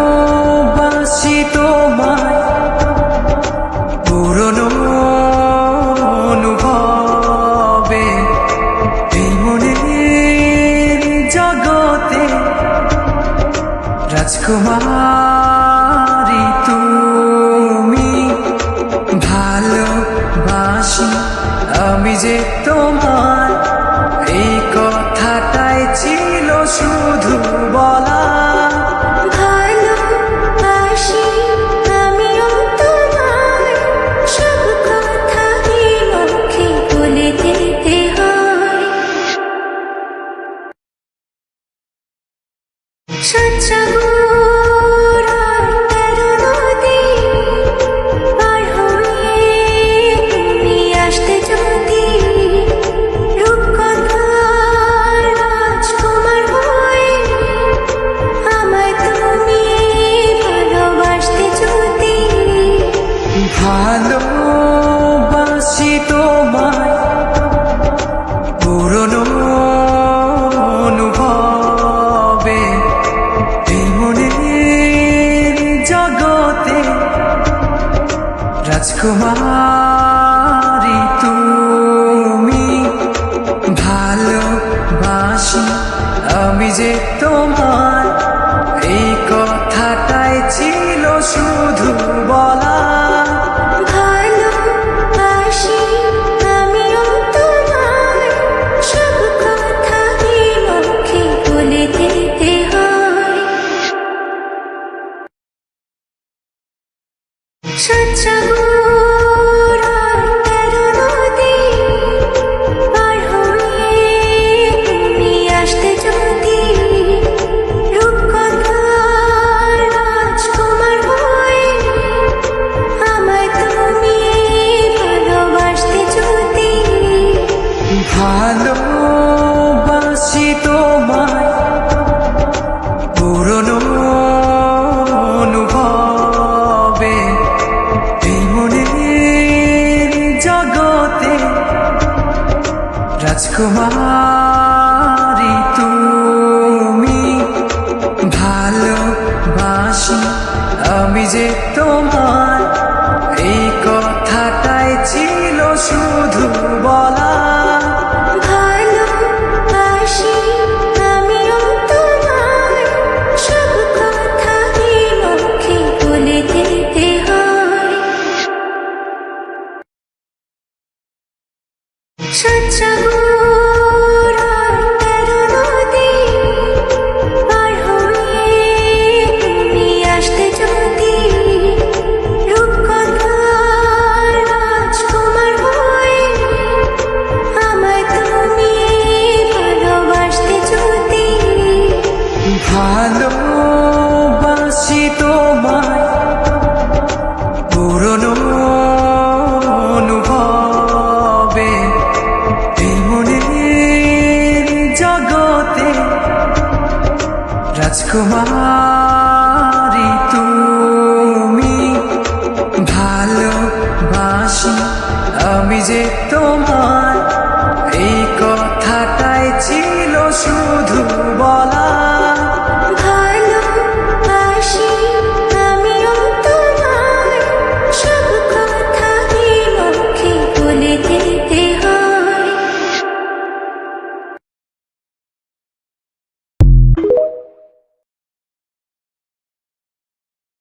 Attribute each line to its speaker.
Speaker 1: ভালোবাসি তোমায় পুরনো অনুভবে এই মনের জগতে রাজকুমারী তুমি। ভালোবাসি আমি যে তোমায়, এই কথাটাই ছিল শুধু বলা। ভালোবাসি তোমায় পুরনো অনুভবে এই মনের জগতে রাজকুমারী তুমি। ভালোবাসি আমি যে তোমায়, এই কথাটাই ছিল শুধু বলা। ভালোবাসি তোমায় পুরনো অনুভবে এই মনের জগতে রাজকুমারী তুমি। ভালোবাসি আমি যে তোমায়, এই কথাটাই ছিল শুধু বলা। ভালোবাসি তোমায় পুরনো অনুভবে এই মনের জগতে রাজকুমার।